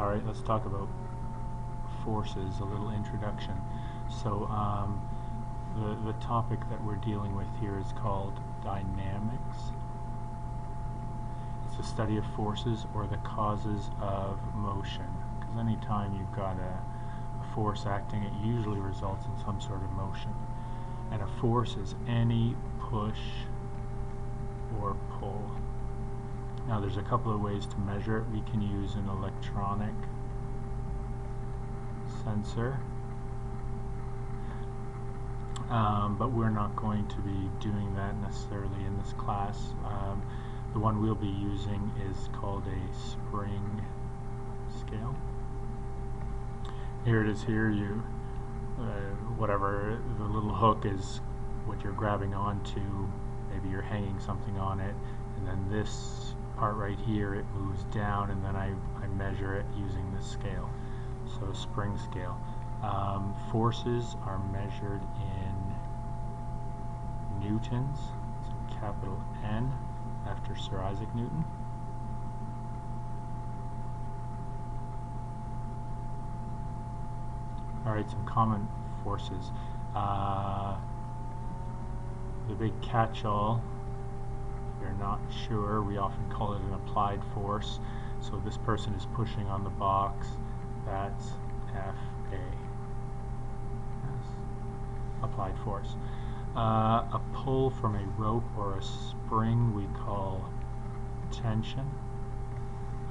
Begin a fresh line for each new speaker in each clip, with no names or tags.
Alright, let's talk about forces, a little introduction. So the topic that we're dealing with here is called dynamics. It's the study of forces or the causes of motion. Because anytime you've got a force acting, it usually results in some sort of motion. And a force is any push or pull. Now there's a couple of ways to measure it. We can use an electronic sensor, but we're not going to be doing that necessarily in this class. The one we'll be using is called a spring scale. Here it is here. Whatever the little hook is what you're grabbing onto, maybe you're hanging something on it, and then this part right here, it moves down, and then I measure it using this scale. So spring scale. Forces are measured in newtons, so capital N after Sir Isaac Newton. Alright, some common forces. The big catch-all, if you're not sure, we often call it an applied force. So this person is pushing on the box, that's FA. Yes. Applied force. A pull from a rope or a spring we call tension.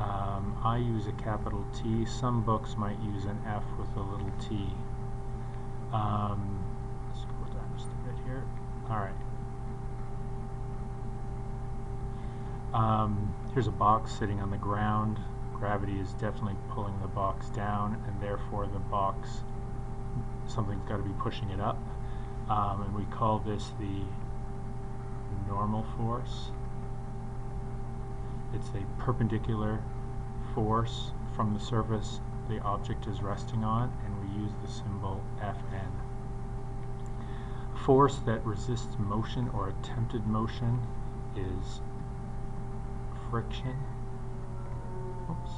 I use a capital T. Some books might use an F with a little t. Let's scroll down just a bit here. Alright. Here's a box sitting on the ground. Gravity is definitely pulling the box down, and therefore the box, something's got to be pushing it up. And we call this the normal force. It's a perpendicular force from the surface the object is resting on, and we use the symbol Fn. A force that resists motion or attempted motion is friction. Oops.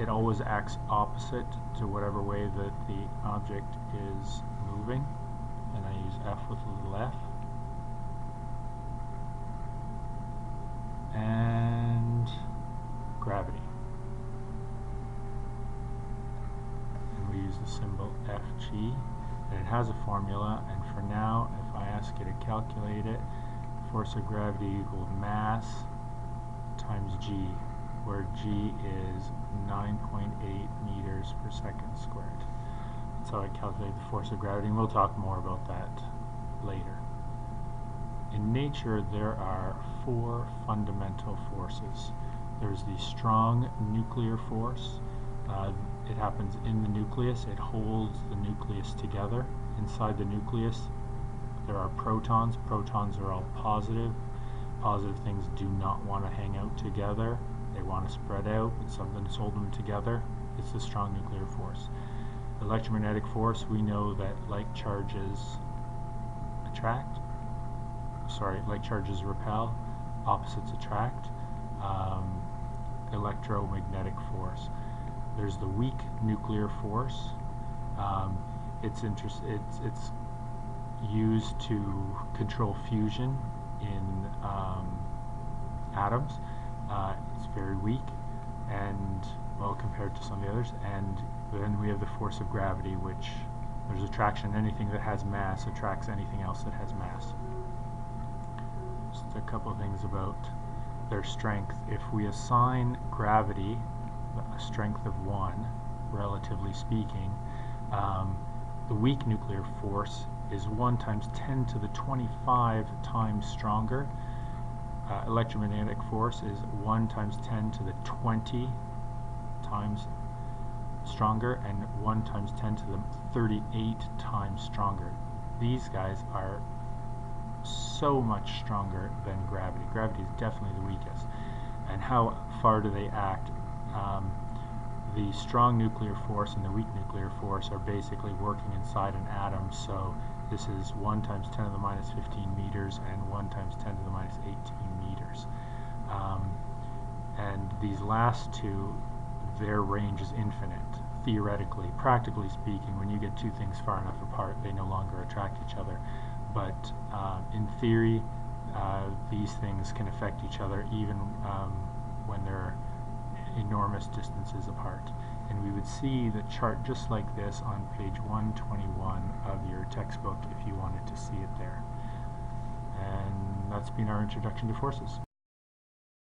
It always acts opposite to whatever way that the object is moving, and I use F with a little f. And gravity. And we use the symbol Fg, and it has a formula, and for now, if I ask you to calculate it, force of gravity equals mass times g, where g is 9.8 meters per second squared. That's how I calculate the force of gravity, and we'll talk more about that later. In nature, there are four fundamental forces. There's the strong nuclear force. It happens in the nucleus. It holds the nucleus together. Inside the nucleus, there are protons. Protons are all positive. Positive things do not want to hang out together. They want to spread out, but something's holding them together. It's the strong nuclear force. Electromagnetic force, we know that like charges attract. Like charges repel, opposites attract. Electromagnetic force. There's the weak nuclear force. It's used to control fusion in atoms. It's very weak, and well, compared to some of the others. And then we have the force of gravity, which there's attraction. Anything that has mass attracts anything else that has mass. Just a couple of things about their strength. If we assign gravity a strength of 1, relatively speaking, the weak nuclear force is 1 times 10 to the 25 times stronger. Electromagnetic force is 1 times 10 to the 20 times stronger, and 1 times 10 to the 38 times stronger. These guys are so much stronger than gravity. Gravity is definitely the weakest. And how far do they act? The strong nuclear force and the weak nuclear force are basically working inside an atom, so this is 1 times 10 to the minus 15 meters and 1 times 10 to the minus 18 meters. And these last two, their range is infinite. Theoretically, practically speaking, when you get two things far enough apart, they no longer attract each other. But in theory, these things can affect each other even when they're enormous distances apart. And we would see the chart just like this on page 121 of your textbook if you wanted to see it there. And that's been our introduction to forces.